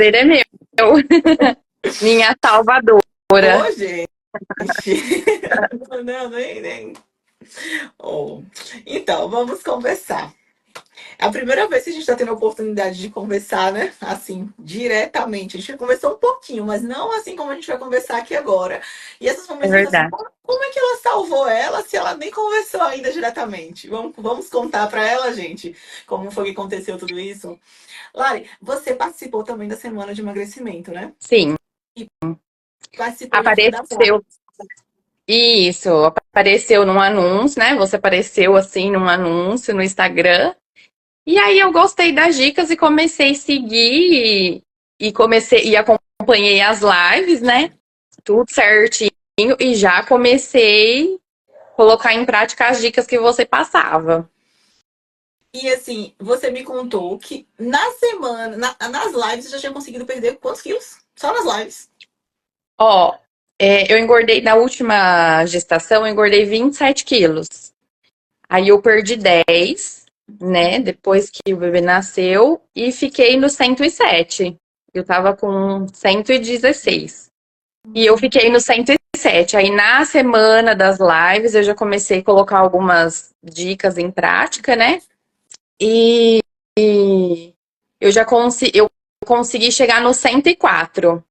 é meu. Minha salvadora. Ô, gente. Não, nem. Oh. Então, vamos conversar. É a primeira vez que a gente está tendo a oportunidade de conversar, né? Assim, diretamente. A gente conversou um pouquinho, mas não assim como a gente vai conversar aqui agora. E essas É momentos assim, verdade. como é que ela salvou ela se ela nem conversou ainda diretamente? Vamos contar para ela, gente, como foi que aconteceu tudo isso. Lari, você participou também da semana de emagrecimento, né? Sim, E participou de Dia das apareceu. Mães. Isso, apareceu num anúncio, né? Você apareceu assim num anúncio no Instagram. E aí eu gostei das dicas e comecei a seguir e acompanhei as lives, né? Tudo certinho e já comecei a colocar em prática as dicas que você passava. E assim, você me contou que na semana, nas lives, você já tinha conseguido perder quantos quilos? Só nas lives. Ó, eu engordei na última gestação, eu engordei 27 quilos. Aí eu perdi 10, né? Depois que o bebê nasceu e fiquei no 107. Eu tava com 116. E eu fiquei no 107. Aí na semana das lives eu já comecei a colocar algumas dicas em prática, né? E eu consegui chegar no 104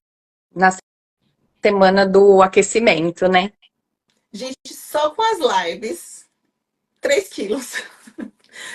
na semana do aquecimento, né? Gente, só com as lives, 3 quilos.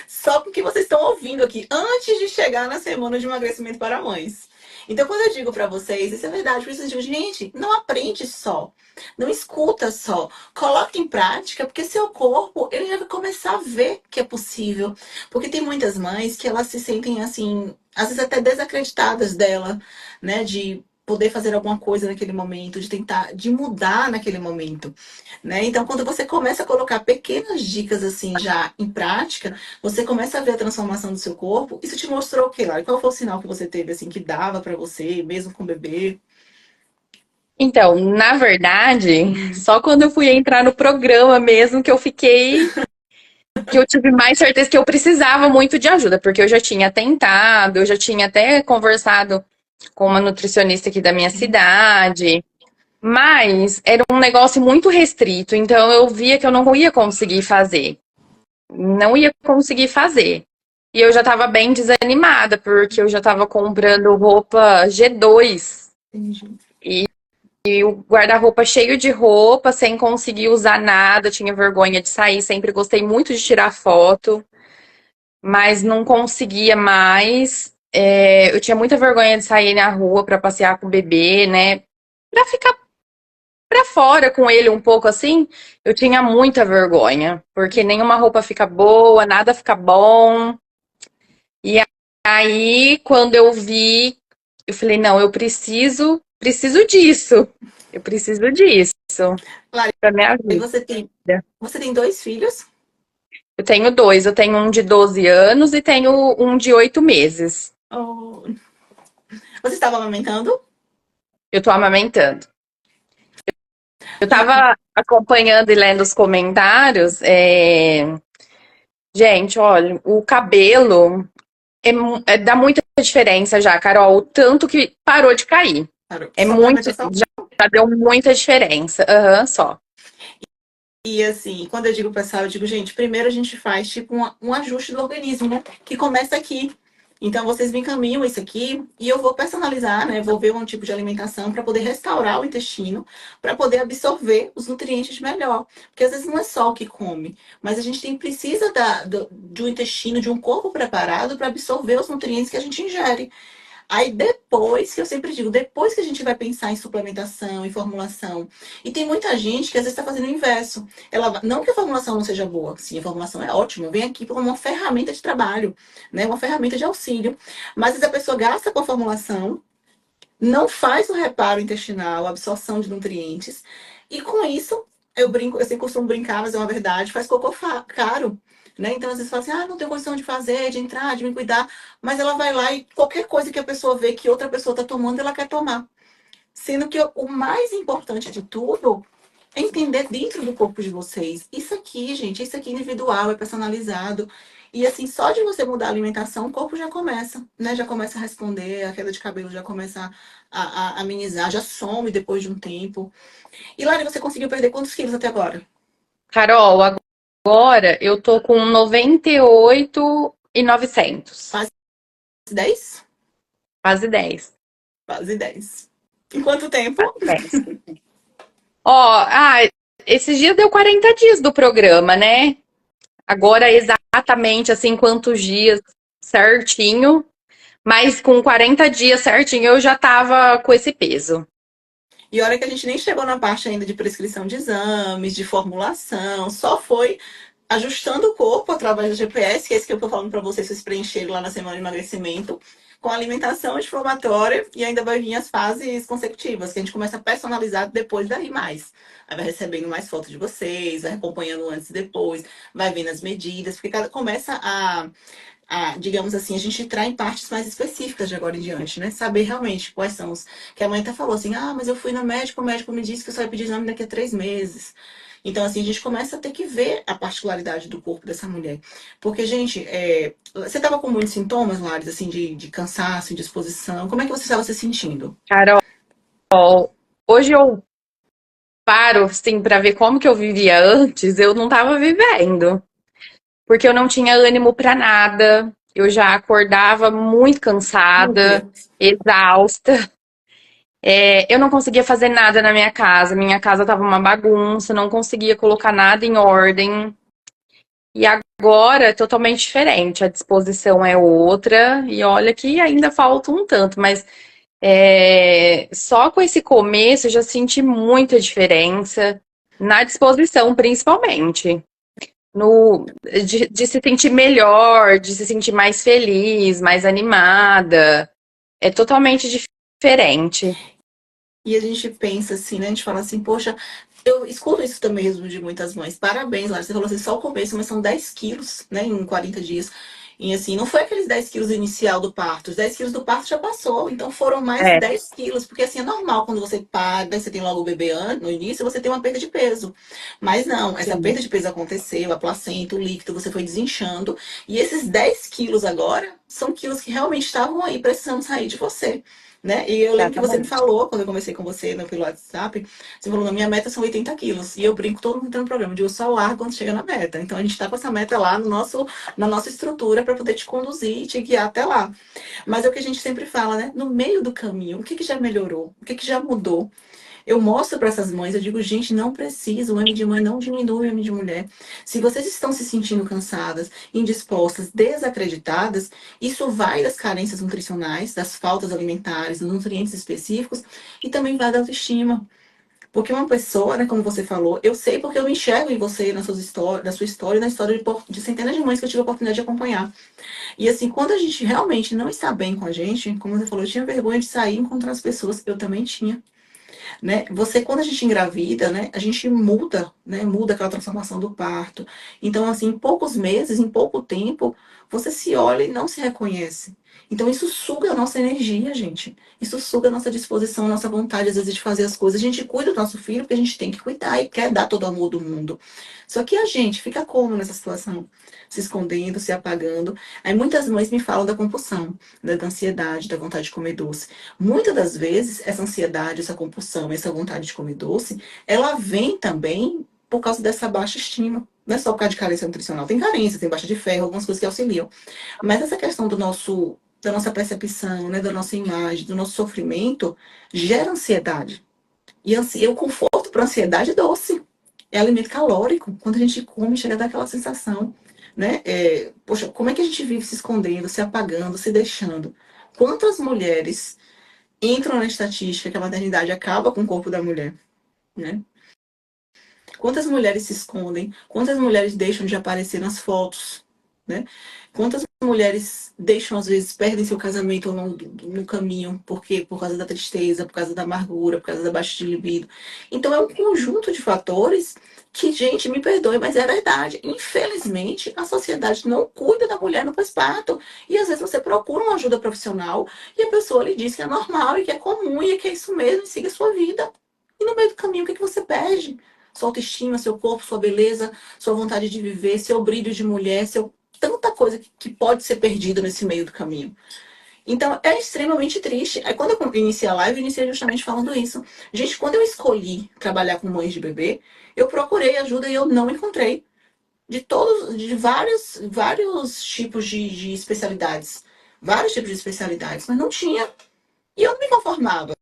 Só com o que vocês estão ouvindo aqui, antes de chegar na semana de emagrecimento para mães. Então, quando eu digo para vocês, isso é verdade, por isso eu digo, gente, não aprende só, não escuta só, coloque em prática, porque seu corpo, ele já vai começar a ver que é possível. Porque tem muitas mães que elas se sentem assim, às vezes até desacreditadas dela, né, de poder fazer alguma coisa naquele momento, de tentar, de mudar naquele momento, né? Então, quando você começa a colocar pequenas dicas assim já em prática, você começa a ver a transformação do seu corpo. Isso te mostrou o quê, Lara? Qual foi o sinal que você teve, assim, que dava pra você, mesmo com o bebê? Então, na verdade, só quando eu fui entrar no programa mesmo que eu tive mais certeza que eu precisava muito de ajuda, porque eu já tinha tentado, eu já tinha até conversado com uma nutricionista aqui da minha cidade, mas era um negócio muito restrito, então eu via que eu não ia conseguir fazer. Não ia conseguir fazer. E eu já estava bem desanimada, porque eu já estava comprando roupa G2 Entendi. e o guarda-roupa cheio de roupa, sem conseguir usar nada, tinha vergonha de sair, sempre gostei muito de tirar foto, mas não conseguia mais. Eu tinha muita vergonha de sair na rua para passear com o bebê, né? Para ficar para fora com ele um pouco assim, eu tinha muita vergonha, porque nenhuma roupa fica boa, nada fica bom. E aí, quando eu vi, eu falei, não, preciso disso. Eu preciso disso Lara, para minha e vida. você tem dois filhos? Eu tenho dois, eu tenho um de 12 anos e tenho um de 8 meses. Oh, você estava amamentando? Eu tô amamentando. Eu E, tava acompanhando e lendo os comentários. Gente, olha, o cabelo dá muita diferença já, Carol. O tanto que parou de cair. claro, É só para muito, amamentação? já deu muita diferença. Aham, só. E assim, quando eu digo pessoal, eu digo, gente, primeiro a gente faz tipo um ajuste do organismo, né? Que começa aqui. Então vocês me encaminham isso aqui e eu vou personalizar, né? Vou ver um tipo de alimentação para poder restaurar o intestino, para poder absorver os nutrientes melhor. Porque às vezes não é só o que come, mas a gente precisa de um intestino, de um corpo preparado para absorver os nutrientes que a gente ingere. Aí depois, que eu sempre digo, depois que a gente vai pensar em suplementação, em formulação, e tem muita gente que às vezes está fazendo o inverso. Não que a formulação não seja boa, sim, a formulação é ótima, vem aqui como uma ferramenta de trabalho, né? Uma ferramenta de auxílio. Mas às vezes a pessoa gasta com a formulação, não faz o reparo intestinal, a absorção de nutrientes, e com isso, eu brinco, eu sempre costumo brincar, mas é uma verdade, faz cocô caro. Né? Então, às vezes fala assim, não tenho condição de fazer, de entrar, de me cuidar, mas ela vai lá e qualquer coisa que a pessoa vê que outra pessoa está tomando, ela quer tomar. Sendo que o mais importante de tudo é entender dentro do corpo de vocês. Isso aqui, gente, isso aqui é individual, é personalizado. E assim, só de você mudar a alimentação, o corpo já começa, né? Já começa a responder, a queda de cabelo já começa a amenizar, já some depois de um tempo. E Lari, você conseguiu perder quantos quilos até agora? Carol, agora eu tô com 98.900, Quase 10? quase 10. Quase 10. Em quanto tempo? Quase 10. Ó, esses dias deu 40 dias do programa, né? Agora exatamente assim quantos dias certinho, mas com 40 dias certinho eu já tava com esse peso. E olha que a gente nem chegou na parte ainda de prescrição de exames, de formulação, só foi ajustando o corpo através do GPS, que é esse que eu tô falando para vocês preencherem lá na semana de emagrecimento, com alimentação anti-inflamatória, e ainda vai vir as fases consecutivas, que a gente começa a personalizar depois daí mais. Aí vai recebendo mais fotos de vocês, vai acompanhando antes e depois, vai vendo as medidas, porque começa digamos assim, a gente entrar em partes mais específicas de agora em diante, né? Saber realmente quais são os. Que a mãe até falou assim: mas eu fui no médico, o médico me disse que eu só ia pedir exame daqui a 3 meses. Então, assim, a gente começa a ter que ver a particularidade do corpo dessa mulher. Porque, gente, você estava com muitos sintomas, Lares, assim, de cansaço, indisposição. Como é que você estava se sentindo? Carol, hoje eu paro, assim, pra ver como que eu vivia antes, eu não tava vivendo. Porque eu não tinha ânimo pra nada, eu já acordava muito Meu cansada, Deus. exausta. Eu não conseguia fazer nada na minha casa tava uma bagunça, não conseguia colocar nada em ordem. E agora é totalmente diferente, a disposição é outra, e olha que ainda falta um tanto, mas só com esse começo eu já senti muita diferença na disposição, principalmente. De se sentir melhor, de se sentir mais feliz, mais animada. É totalmente diferente. E a gente pensa assim, né? A gente fala assim, poxa, eu escuto isso também mesmo de muitas mães. Parabéns, Lara. Você falou assim, só o começo, mas são 10 quilos, né? Em 40 dias. E assim, não foi aqueles 10 quilos inicial do parto. Os 10 quilos do parto já passou. Então foram mais É, 10 quilos. Porque assim, é normal quando você paga, você tem logo o bebê no início, você tem uma perda de peso. Mas não, essa sim, perda de peso aconteceu, a placenta, o líquido, você foi desinchando. E esses 10 quilos agora são quilos que realmente estavam aí precisando sair de você. Né? E eu lembro que você me exatamente. falou, quando eu conversei com você pelo WhatsApp, você falou, na minha meta são 80 quilos. E eu brinco todo mundo no programa, eu digo só o ar quando chega na meta. Então a gente está com essa meta lá no na nossa estrutura para poder te conduzir e te guiar até lá. Mas é o que a gente sempre fala, né? No meio do caminho, o que já melhorou? O que já mudou? Eu mostro para essas mães, eu digo, gente, não precisa, o M de mãe não diminui o M de mulher. Se vocês estão se sentindo cansadas, indispostas, desacreditadas, isso vai das carências nutricionais, das faltas alimentares, dos nutrientes específicos e também vai da autoestima. Porque uma pessoa, né, como você falou, eu sei porque eu me enxergo em você, na sua história, na história de centenas de mães que eu tive a oportunidade de acompanhar. E assim, quando a gente realmente não está bem com a gente, como você falou, eu tinha vergonha de sair e encontrar as pessoas, eu também tinha, né? Você, quando a gente engravida, né, a gente muda, né, muda aquela transformação do parto. Então, assim, em poucos meses, em pouco tempo, você se olha e não se reconhece. Então, isso suga a nossa energia, gente. Isso suga a nossa disposição, a nossa vontade, às vezes, de fazer as coisas. A gente cuida do nosso filho porque a gente tem que cuidar e quer dar todo o amor do mundo. Só que a gente fica como nessa situação? Se escondendo, se apagando. Aí muitas mães me falam da compulsão, da ansiedade, da vontade de comer doce. Muitas das vezes, essa ansiedade, essa compulsão, essa vontade de comer doce, ela vem também por causa dessa baixa estima. Não é só por causa de carência nutricional. Tem carência, tem baixa de ferro, algumas coisas que auxiliam. Mas essa questão da nossa percepção, né, da nossa imagem, do nosso sofrimento, gera ansiedade. E o conforto para ansiedade é doce. É alimento calórico. Quando a gente come, chega a dar aquela sensação, né? Poxa, como é que a gente vive se escondendo, se apagando, se deixando? Quantas mulheres entram na estatística que a maternidade acaba com o corpo da mulher, né? Quantas mulheres se escondem? Quantas mulheres deixam de aparecer nas fotos, né? Quantas mulheres deixam, às vezes, perdem seu casamento no caminho, porque por causa da tristeza, por causa da amargura, por causa da baixa de libido. Então, é um conjunto de fatores que, gente, me perdoe, mas é verdade. Infelizmente, a sociedade não cuida da mulher no pós-parto. E, às vezes, você procura uma ajuda profissional e a pessoa lhe diz que é normal e que é comum e que é isso mesmo e siga a sua vida. E no meio do caminho, o que você perde? sua autoestima, seu corpo, sua beleza, sua vontade de viver, seu brilho de mulher, tanta coisa que pode ser perdida nesse meio do caminho. Então, é extremamente triste. Aí, quando eu iniciei a live, eu iniciei justamente falando isso. Gente, quando eu escolhi trabalhar com mães de bebê, eu procurei ajuda e eu não encontrei. De vários tipos de especialidades. Vários tipos de especialidades, mas não tinha. E eu não me conformava,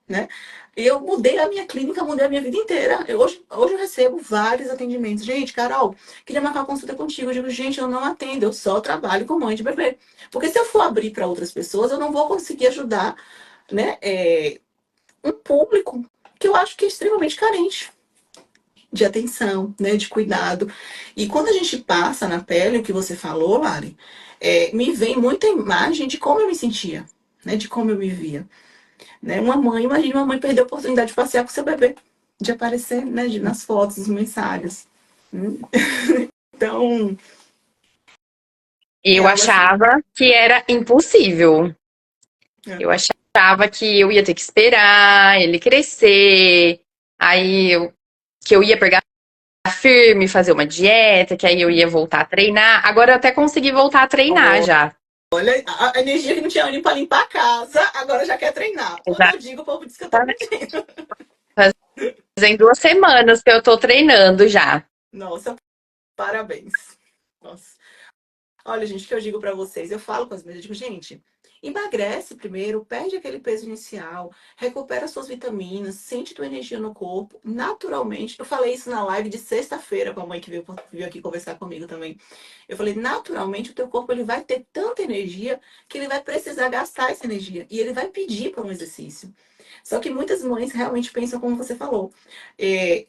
né? Eu mudei a minha clínica, mudei a minha vida inteira. Hoje eu recebo vários atendimentos. Gente, Carol, queria marcar uma consulta contigo. Eu digo, gente, eu não atendo, eu só trabalho com mãe de bebê. Porque se eu for abrir para outras pessoas, eu não vou conseguir ajudar, né, um público que eu acho que é extremamente carente de atenção, né, de cuidado. E quando a gente passa na pele, o que você falou, Lari, me vem muita imagem de como eu me sentia, né, de como eu me via. Né? Imagina uma mãe perder a oportunidade de passear com seu bebê, de aparecer, né, nas fotos, nas mensagens. Então, é Eu algo assim. achava que era impossível. É. Eu achava que eu ia ter que esperar ele crescer, que eu ia pegar firme, fazer uma dieta, que aí eu ia voltar a treinar. Agora eu até consegui voltar a treinar já. Olha, a energia que não tinha nem para limpar a casa, agora já quer treinar. Quando eu digo, o povo diz que eu tô mentindo. Fazem 2 semanas que eu tô treinando já. Nossa, parabéns. Nossa. Olha, gente, o que eu digo pra vocês? Eu falo com as minhas, eu digo, gente, emagrece primeiro, perde aquele peso inicial, recupera suas vitaminas, sente tua energia no corpo, naturalmente. Eu falei isso na live de sexta-feira com a mãe que veio aqui conversar comigo também. Eu falei, naturalmente o teu corpo ele vai ter tanta energia que ele vai precisar gastar essa energia e ele vai pedir para um exercício. Só que muitas mães realmente pensam como você falou.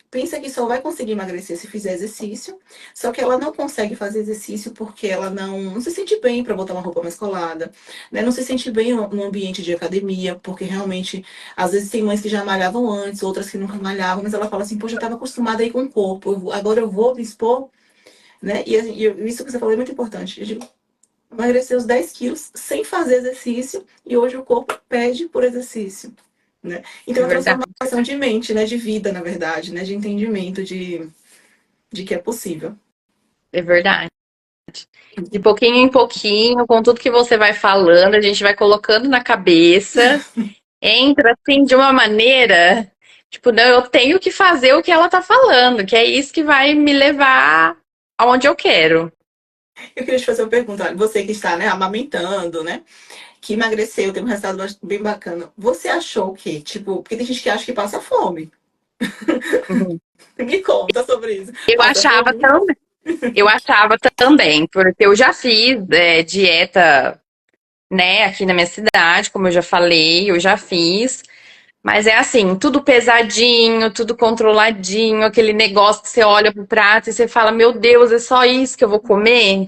Pensa que só vai conseguir emagrecer se fizer exercício, só que ela não consegue fazer exercício porque ela não se sente bem para botar uma roupa mais colada, né? Não se sente bem no ambiente de academia, porque realmente, às vezes tem mães que já malhavam antes, outras que nunca malhavam, mas ela fala assim, poxa, eu estava acostumada aí com o corpo, agora eu vou me expor, né? Isso que você falou é muito importante. Eu digo, emagrecer os 10 quilos sem fazer exercício e hoje o corpo pede por exercício. Né? Então, É é uma verdade. transformação de mente, né? De vida, na verdade, né? De entendimento de que é possível. É verdade. De pouquinho em pouquinho, com tudo que você vai falando, a gente vai colocando na cabeça, entra assim de uma maneira, tipo, não, eu tenho que fazer o que ela tá falando, que é isso que vai me levar aonde eu quero. Eu queria te fazer uma pergunta. Olha, você que está, né, amamentando, né? Que emagreceu, tem um resultado bem bacana. Você achou o quê? Tipo, porque tem gente que acha que passa fome. Uhum. Me conta sobre isso. Eu Passa achava fome? também, eu achava também, porque eu já fiz dieta, né, aqui na minha cidade, como eu já falei, eu já fiz. Mas é assim, tudo pesadinho, tudo controladinho, aquele negócio que você olha pro prato e você fala, meu Deus, é só isso que eu vou comer?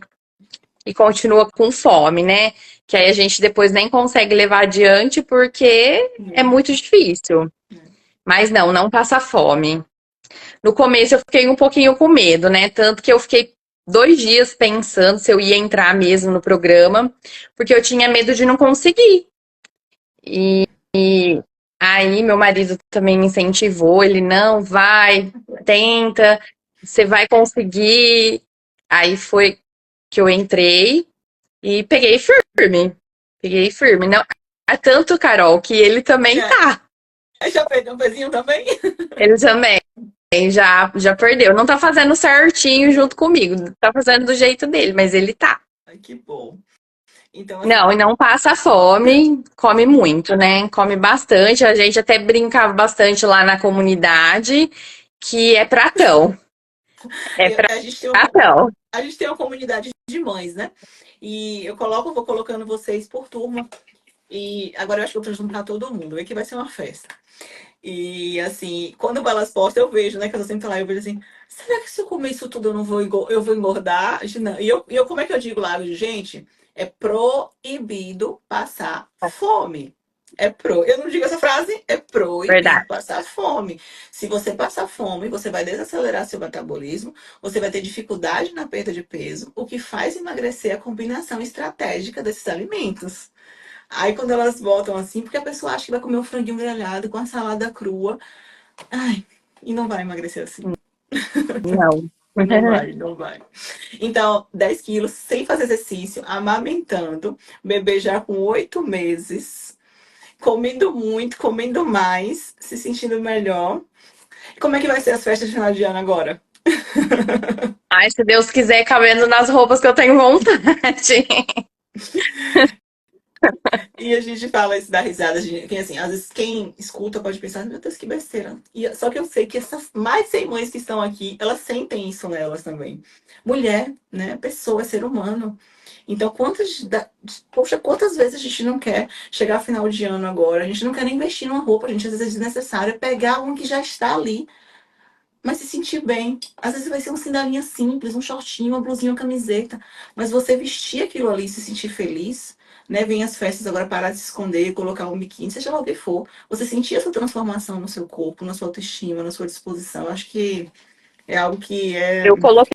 E continua com fome, né? Que aí a gente depois nem consegue levar adiante porque é muito difícil. Mas não passa fome. No começo eu fiquei um pouquinho com medo, né? Tanto que eu fiquei 2 dias pensando se eu ia entrar mesmo no programa, porque eu tinha medo de não conseguir. E aí meu marido também me incentivou, ele não vai, tenta, você vai conseguir. Aí foi que eu entrei e peguei firme. Peguei firme. Não, é tanto, Carol, que ele também Já, tá. já perdeu um pezinho também? Ele também já perdeu. Não tá fazendo certinho junto comigo, tá fazendo do jeito dele, mas ele tá. Ai, que bom. Então, assim, Não, e não passa fome, come muito, né? Come bastante. A gente até brincava bastante lá na comunidade, que é pratão. É a gente tem pratão. a gente tem uma comunidade de mães, né? E vou colocando vocês por turma. E agora eu acho que eu vou juntar todo mundo. É que vai ser uma festa. E assim, quando elas postam, eu vejo, né? Que eu sempre lá, eu vejo assim, será que se eu comer isso tudo eu vou engordar? Não. E eu, como é que eu digo lá, gente? É proibido passar fome. Eu não digo essa frase, é proibido Verdade. passar fome. Se você passar fome, você vai desacelerar seu metabolismo, você vai ter dificuldade na perda de peso, o que faz emagrecer é a combinação estratégica desses alimentos. Aí quando elas botam assim, porque a pessoa acha que vai comer um franguinho grelhado com a salada crua. Ai, E não vai emagrecer assim. Não. Não vai, não vai. Então, 10 quilos sem fazer exercício, amamentando, bebê já com 8 meses, comendo muito, comendo mais, se sentindo melhor. Como é que vai ser as festas de final de ano agora? Ai, se Deus quiser, cabendo nas roupas que eu tenho vontade. E a gente fala isso da risada, que assim, às vezes quem escuta pode pensar, meu Deus, que besteira. Só que eu sei que essas mais 100 mães que estão aqui, elas sentem isso nelas também. Mulher, né? Pessoa, ser humano. Então, poxa, quantas vezes a gente não quer chegar ao final de ano agora? A gente não quer nem investir numa roupa, a gente às vezes é desnecessário pegar um que já está ali, mas se sentir bem. Às vezes vai ser um sandalinha simples, um shortinho, uma blusinha, uma camiseta. Mas você vestir aquilo ali e se sentir feliz, né? Vem as festas agora parar de se esconder, colocar um biquíni, seja lá o que for. Você sentir essa transformação no seu corpo, na sua autoestima, na sua disposição. Acho que é algo que é. Eu coloquei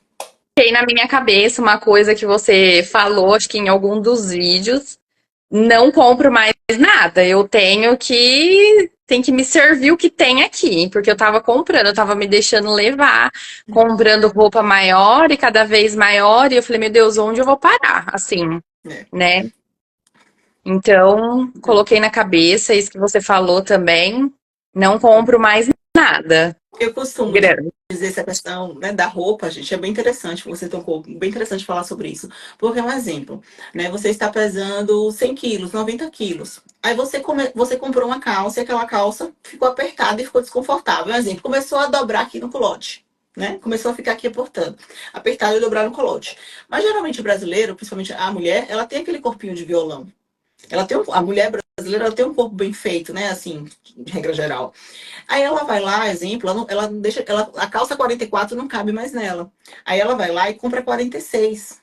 na minha cabeça uma coisa que você falou, acho que em algum dos vídeos. Não compro mais nada. Eu tem que me servir o que tem aqui, porque eu tava comprando, eu tava me deixando levar, comprando roupa maior e cada vez maior, e eu falei, meu Deus, onde eu vou parar? Assim, É, né? Então, coloquei na cabeça isso que você falou também. Não compro mais nada eu costumo grande. dizer essa questão, né, da roupa, gente, é bem interessante, você tocou, bem interessante falar sobre isso, porque é um exemplo, né, você está pesando 100 quilos, 90 quilos, aí você comprou uma calça e aquela calça ficou apertada e ficou desconfortável, um exemplo, começou a dobrar aqui no culote, né, começou a ficar aqui apertado e dobrar no culote, mas geralmente o brasileiro, principalmente a mulher, ela tem aquele corpinho de violão, a mulher brasileira, ela tem um corpo bem feito, né, assim, de regra geral. Aí ela vai lá, exemplo, ela não deixa, a calça 44 não cabe mais nela. Aí ela vai lá e compra 46.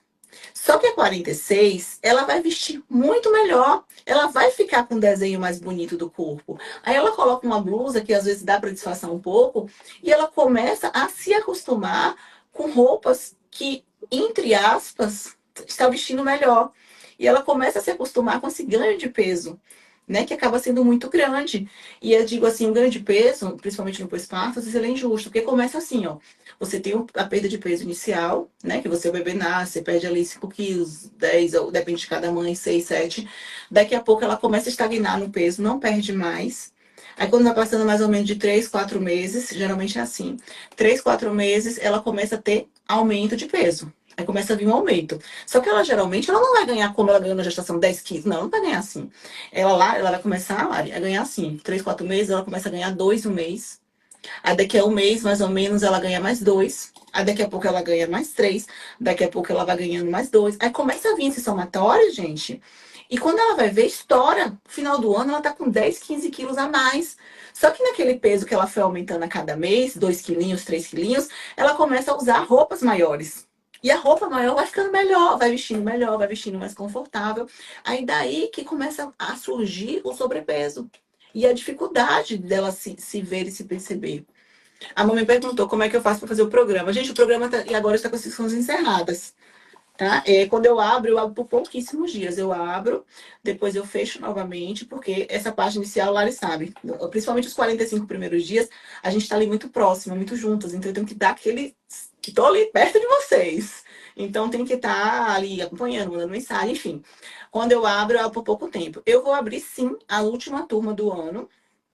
Só que a 46, ela vai vestir muito melhor. Ela vai ficar com um desenho mais bonito do corpo. Aí ela coloca uma blusa que às vezes dá para disfarçar um pouco e ela começa a se acostumar com roupas que, entre aspas, está vestindo melhor. E ela começa a se acostumar com esse ganho de peso, né, que acaba sendo muito grande. E eu digo assim, o ganho de peso, principalmente no pós-parto, às vezes ele é injusto, porque começa assim, ó, você tem a perda de peso inicial, né, que você, o bebê nasce, você perde ali 5 quilos, 10, ou depende de cada mãe, 6, 7. Daqui a pouco ela começa a estagnar no peso, não perde mais. Aí quando vai passando mais ou menos de 3, 4 meses, geralmente é assim, 3, 4 meses, ela começa a ter aumento de peso. Aí começa a vir um aumento. Só que ela geralmente ela não vai ganhar como ela ganhou na gestação 10 quilos. Não, não vai ganhar assim. Ela vai começar a ganhar assim, 3, 4 meses, ela começa a ganhar 2 no mês. Aí daqui a um mês, mais ou menos, ela ganha mais 2. Aí daqui a pouco ela ganha mais 3. Daqui a pouco ela vai ganhando mais 2. Aí começa a vir esse somatório, gente. E quando ela vai ver, estoura. No final do ano, ela tá com 10, 15 quilos a mais. Só que naquele peso que ela foi aumentando a cada mês, 2 quilinhos, 3 quilinhos, ela começa a usar roupas maiores. E a roupa maior vai ficando melhor, vai vestindo mais confortável. Aí daí que começa a surgir o sobrepeso. E a dificuldade dela se ver e se perceber. A mãe me perguntou como é que eu faço para fazer o programa. Gente, o programa e agora está com as inscrições encerradas. Tá? Quando eu abro por pouquíssimos dias. Eu abro, depois eu fecho novamente, porque essa parte inicial, Lari sabe, principalmente os 45 primeiros dias, a gente está ali muito próxima, muito juntas, então eu tenho que dar aquele. Estou ali perto de vocês. Então tem que estar ali acompanhando, mandando mensagem, enfim. Quando eu abro por pouco tempo. Eu vou abrir sim a última turma do ano,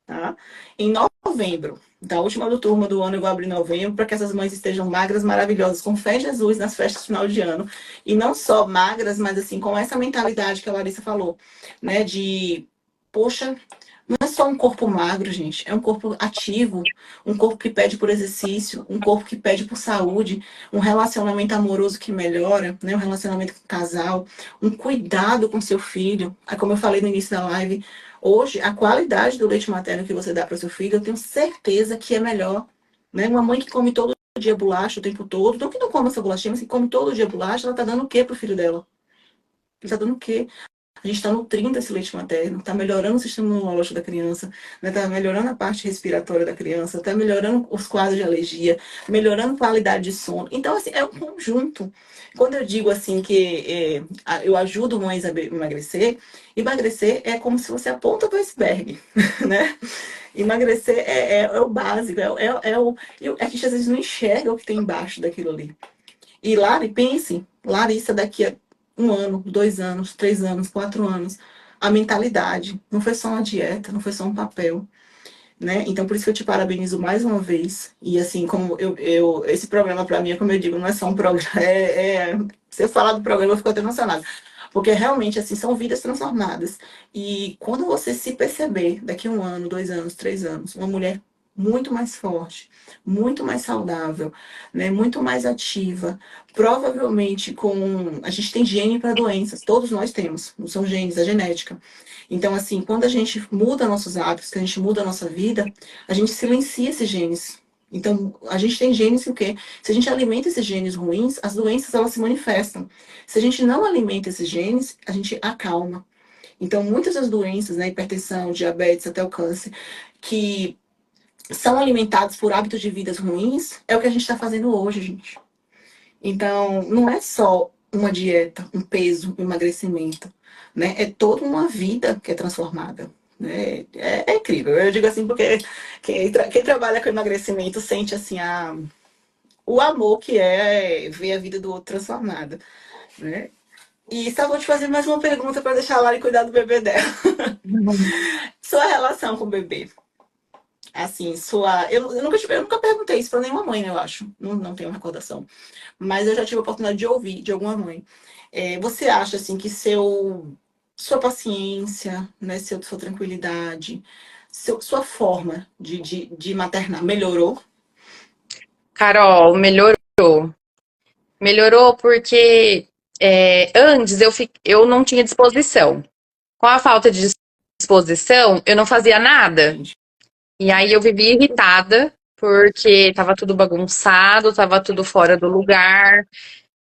tá? Em novembro. Da última turma do ano eu vou abrir em novembro para que essas mães estejam magras, maravilhosas, com fé em Jesus nas festas de final de ano. E não só magras, mas assim, com essa mentalidade que a Larissa falou, né? De, poxa, não é só um corpo magro, gente. É um corpo ativo, um corpo que pede por exercício, um corpo que pede por saúde, um relacionamento amoroso que melhora, né? Um relacionamento com o casal, um cuidado com seu filho. Como eu falei no início da live, hoje, a qualidade do leite materno que você dá para o seu filho, eu tenho certeza que é melhor. Né? Uma mãe que come todo dia bolacha o tempo todo, não que não come essa bolachinha, mas que come todo dia bolacha, ela tá dando o quê pro filho dela? Ela tá dando o quê? A gente está nutrindo esse leite materno, está melhorando o sistema imunológico da criança, está melhorando a parte respiratória da criança, está melhorando os quadros de alergia, melhorando a qualidade de sono. Então, assim, é um conjunto. Quando eu digo assim que eu ajudo mães a emagrecer, emagrecer é como se você aponta do iceberg, né? Emagrecer é o básico, a gente às vezes não enxerga o que tem embaixo daquilo ali. E Lari, pense, Larissa daqui a 1 ano, 2 anos, 3 anos, 4 anos, a mentalidade, não foi só uma dieta, não foi só um papel, né? Então, por isso que eu te parabenizo mais uma vez. E assim, como esse programa para mim, como eu digo, não é só um programa, se eu falar do programa, eu fico até emocionada. Porque realmente, assim, são vidas transformadas. E quando você se perceber, daqui a 1 ano, 2 anos, 3 anos, uma mulher muito mais forte, muito mais saudável, né, muito mais ativa, provavelmente a gente tem gene para doenças, todos nós temos, não são genes, é genética. Então, assim, quando a gente muda nossos hábitos, que a gente muda a nossa vida, a gente silencia esses genes. Então, a gente tem genes que o quê? Se a gente alimenta esses genes ruins, as doenças elas se manifestam. Se a gente não alimenta esses genes, a gente acalma. Então, muitas das doenças, né, hipertensão, diabetes, até o câncer, que são alimentados por hábitos de vidas ruins, é o que a gente está fazendo hoje, gente. Então, não é só uma dieta, um peso, um emagrecimento, né? É toda uma vida que é transformada. Né? É incrível. Eu digo assim porque quem trabalha com emagrecimento sente assim o amor que é ver a vida do outro transformada, né? E só vou te fazer mais uma pergunta para deixar a Lari cuidar do bebê dela. Sua relação com o bebê. Assim, eu nunca perguntei isso para nenhuma mãe, né, eu acho. Não tenho recordação. Mas eu já tive a oportunidade de ouvir de alguma mãe. Você acha assim que sua paciência, né, sua tranquilidade, sua forma de maternar melhorou? Carol, melhorou. Melhorou porque antes eu não tinha disposição. Com a falta de disposição, eu não fazia nada. Gente, E aí eu vivia irritada, porque tava tudo bagunçado, tava tudo fora do lugar.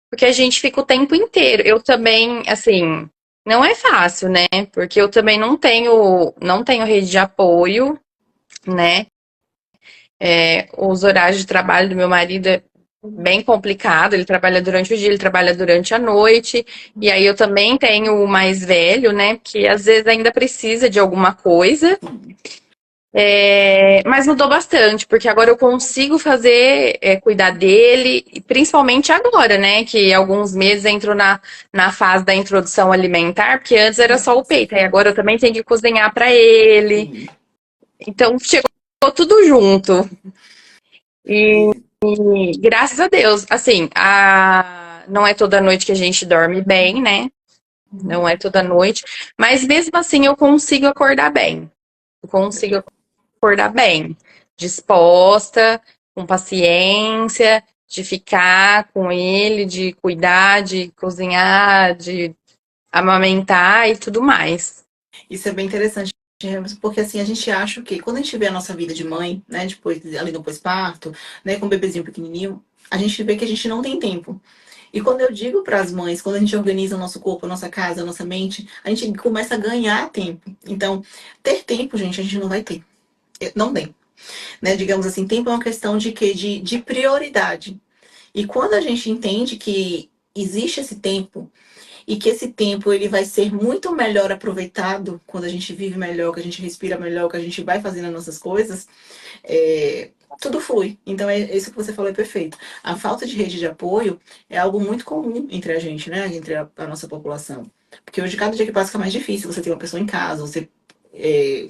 Porque a gente fica o tempo inteiro. Eu também, assim, não é fácil, né? Porque eu também não tenho rede de apoio, né? Os horários de trabalho do meu marido é bem complicado. Ele trabalha durante o dia, ele trabalha durante a noite. E aí eu também tenho o mais velho, né? Que às vezes ainda precisa de alguma coisa. Mas mudou bastante, porque agora eu consigo cuidar dele, e principalmente agora, né? Que alguns meses entrou na fase da introdução alimentar, porque antes era só o peito, aí agora eu também tenho que cozinhar para ele. sim. Então chegou tudo junto. E, E, e graças a Deus, assim, não é toda noite que a gente dorme bem, né? Não é toda noite, mas mesmo assim eu consigo acordar bem. Eu consigo acordar bem, disposta, com paciência, de ficar com ele, de cuidar, de cozinhar, de amamentar e tudo mais. isso é bem interessante. Porque assim, a gente acha que quando a gente vê a nossa vida de mãe, né, depois, ali no pós-parto, né, com um bebezinho pequenininho, a gente vê que a gente não tem tempo. E quando eu digo para as mães, quando a gente organiza o nosso corpo, a nossa casa, a nossa mente, a gente começa a ganhar tempo. Então, ter tempo, gente, a gente não vai ter. Não tem. Né? Digamos assim, tempo é uma questão de quê? De prioridade. E quando a gente entende que existe esse tempo e que esse tempo ele vai ser muito melhor aproveitado quando a gente vive melhor, que a gente respira melhor, que a gente vai fazendo as nossas coisas, tudo flui. Então, isso que você falou é perfeito. A falta de rede de apoio é algo muito comum entre a gente, né? Entre a nossa população. Porque hoje, cada dia que passa, fica mais difícil você ter uma pessoa em casa, você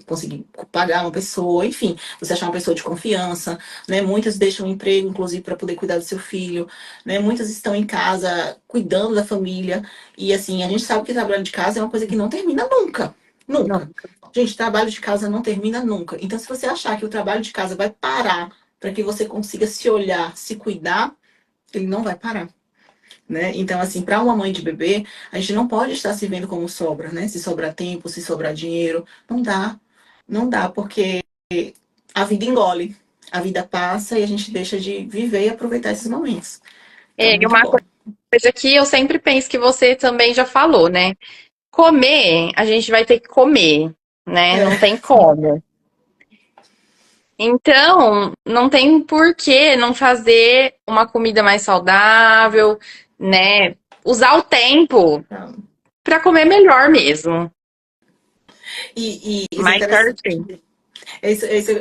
conseguir pagar uma pessoa, enfim, você achar uma pessoa de confiança, né? Muitas deixam o emprego, inclusive, para poder cuidar do seu filho, né? Muitas estão em casa cuidando da família. E assim, a gente sabe que trabalho de casa é uma coisa que não termina nunca. Não. Nunca. Gente, trabalho de casa não termina nunca. Então, se você achar que o trabalho de casa vai parar para que você consiga se olhar, se cuidar, ele não vai parar. Né? Então, assim, para uma mãe de bebê, a gente não pode estar se vendo como sobra, né? Se sobrar tempo, se sobrar dinheiro. Não dá. Não dá, porque a vida engole. A vida passa e a gente deixa de viver e aproveitar esses momentos. Então, E muito uma bom. coisa que eu sempre penso que você também já falou, né? Comer, a gente vai ter que comer, né? Não É. tem como. Então, não tem por que não fazer uma comida mais saudável, né? Usar o tempo para comer melhor mesmo. E isso é Mais interessante. certinho.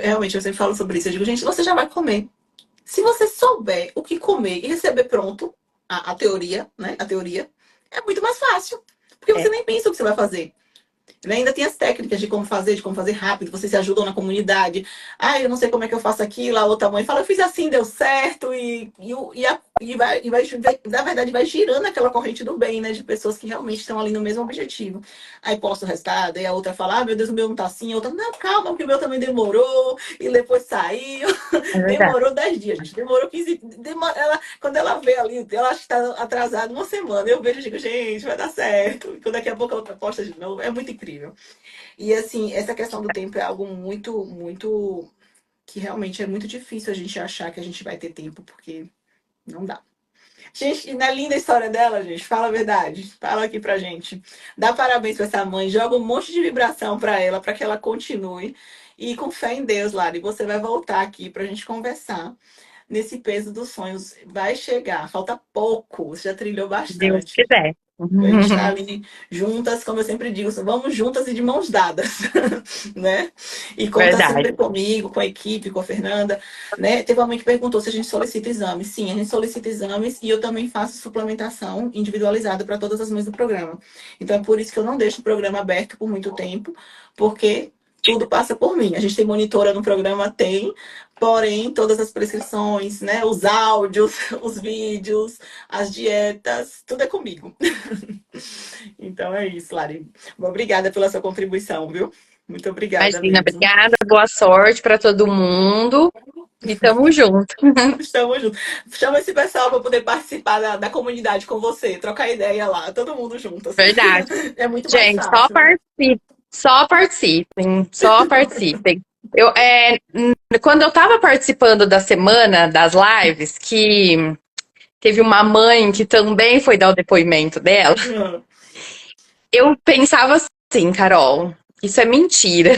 Realmente, eu sempre falo sobre isso. Eu digo, gente, você já vai comer. Se você souber o que comer e receber pronto a teoria, né? A teoria, é muito mais fácil. Porque você É, nem pensa o que você vai fazer. Né? Ainda tem as técnicas de como fazer rápido, vocês se ajudam na comunidade. Ah, eu não sei como é que eu faço aquilo, a outra mãe fala, eu fiz assim, deu certo, na verdade, vai girando aquela corrente do bem, né? De pessoas que realmente estão ali no mesmo objetivo. Aí posta o resultado, aí a outra fala, ah, meu Deus, o meu não tá assim, a outra, não, calma, porque o meu também demorou, e depois saiu. é verdade. Demorou 10 dias, gente. Demorou 15. Quando ela vê ali, ela acha que está atrasada uma semana. Eu vejo e digo, gente, vai dar certo. E daqui a pouco a outra posta de novo. É muito incrível. E assim, essa questão do tempo é algo muito, muito. Que realmente é muito difícil a gente achar que a gente vai ter tempo, porque não dá. Gente, na linda história dela, gente, fala a verdade. Fala aqui pra gente. Dá parabéns pra essa mãe, joga um monte de vibração pra ela, pra que ela continue. E com fé em Deus, Lari, você vai voltar aqui pra gente conversar nesse peso dos sonhos. Vai chegar, falta pouco, você já trilhou Se Deus bastante. quiser. A gente está ali juntas, como eu sempre digo, vamos juntas e de mãos dadas, né? E conta Verdade. sempre comigo, com a equipe, com a Fernanda, né? Teve uma mãe que perguntou se a gente solicita exames. Sim, a gente solicita exames e eu também faço suplementação individualizada para todas as mães do programa. Então é por isso que eu não deixo o programa aberto por muito tempo, porque tudo passa por mim. A gente tem monitora no programa, tem, porém todas as prescrições, né? Os áudios, os vídeos, as dietas, tudo é comigo. Então é isso, Lari. Obrigada pela sua contribuição, viu? Muito obrigada Imagina, mesmo. obrigada, boa sorte para todo mundo e tamo junto. Estamos juntos. Chama esse pessoal para poder participar da comunidade com você, trocar ideia lá, todo mundo junto. Assim. Verdade. É muito mais Gente, só fácil, né? participem, só participem, só participem. Quando eu estava participando da semana das lives, que teve uma mãe que também foi dar o depoimento dela, Hum. eu pensava assim, Carol, isso é mentira.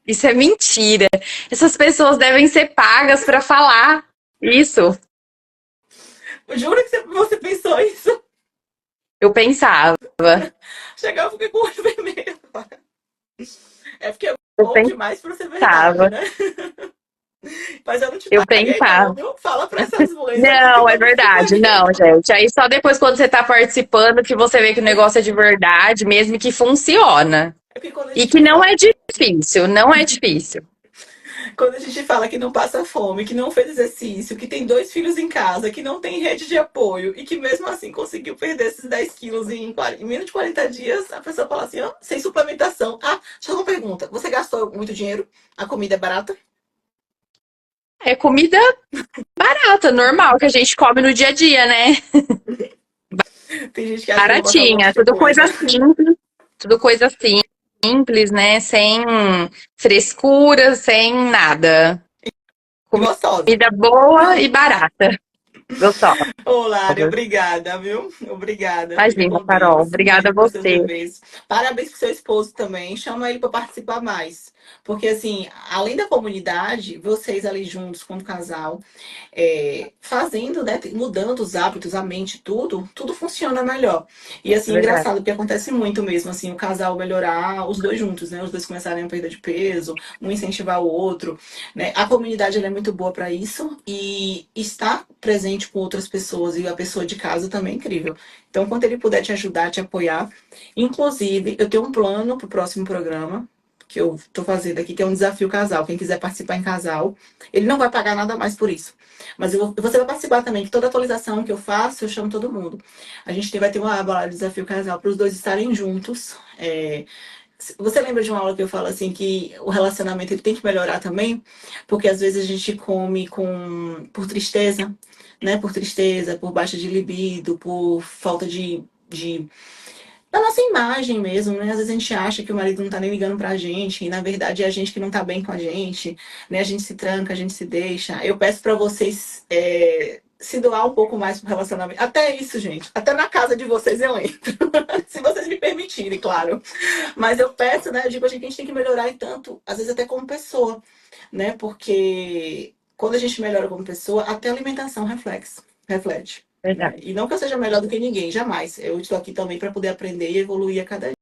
Isso é mentira. Essas pessoas devem ser pagas para falar isso. Juro que você pensou isso. Eu pensava, Chegava e fiquei com o olho vermelho. É porque é eu bom demais para ser verdade, pensava, né? Mas eu não te eu paguei, não, pensava. viu? Fala para essas mães aí que Não, é eu não te verdade, paguei, não, não. gente. Aí só depois quando você tá participando que você vê que o negócio é de verdade, mesmo que funciona. É porque quando a E gente que não fala. é difícil, não é difícil. Quando a gente fala que não passa fome, que não fez exercício, que tem 2 filhos em casa, que não tem rede de apoio e que mesmo assim conseguiu perder esses 10 quilos em menos de 40 dias, a pessoa fala assim, ó, sem suplementação. Ah, só uma pergunta. Você gastou muito dinheiro? A comida é barata? É comida barata, normal, que a gente come no dia a dia, né? Tem gente que acha que eu vou botar um monte Baratinha, de coisa. tudo coisa simples, né? Sem frescura, sem nada. E gostosa. Comida boa e barata. Gostosa. Ô, Lari, obrigada, viu? Obrigada. Fica Imagina, com Carol. Deus. Um Obrigada beijo a para seus você. bebês. Parabéns pro seu esposo também. Chama ele para participar mais. Porque, assim, além da comunidade, vocês ali juntos, como casal, fazendo, né, mudando os hábitos, a mente, tudo funciona melhor. E É assim, verdade. engraçado, porque acontece muito mesmo, assim, o casal melhorar, os dois juntos, né? Os dois começarem a perda de peso, um incentivar o outro, né? A comunidade ela é muito boa para isso e estar presente com outras pessoas e a pessoa de casa também é incrível. Então, quando ele puder te ajudar, te apoiar, inclusive, eu tenho um plano para o próximo programa que eu estou fazendo aqui, que é um desafio casal. Quem quiser participar em casal, ele não vai pagar nada mais por isso. Mas você vai participar também, que toda atualização que eu faço, eu chamo todo mundo. A gente vai ter uma aba lá, Desafio Casal, para os dois estarem juntos. Você lembra de uma aula que eu falo assim, que o relacionamento ele tem que melhorar também? Porque às vezes a gente come por tristeza, né? Por tristeza, por baixa de libido, por falta da nossa imagem mesmo, né? Às vezes a gente acha que o marido não tá nem ligando pra gente, e na verdade é a gente que não tá bem com a gente, né? A gente se tranca, a gente se deixa. Eu peço pra vocês se doar um pouco mais pro relacionamento. Até isso, gente. Até na casa de vocês eu entro. Se vocês me permitirem, claro. Mas eu peço, né? Eu digo, a gente tem que melhorar e tanto, às vezes até como pessoa, né? Porque quando a gente melhora como pessoa, até a alimentação reflete. Né? Verdade. E não que eu seja melhor do que ninguém, jamais. Eu estou aqui também para poder aprender e evoluir a cada dia.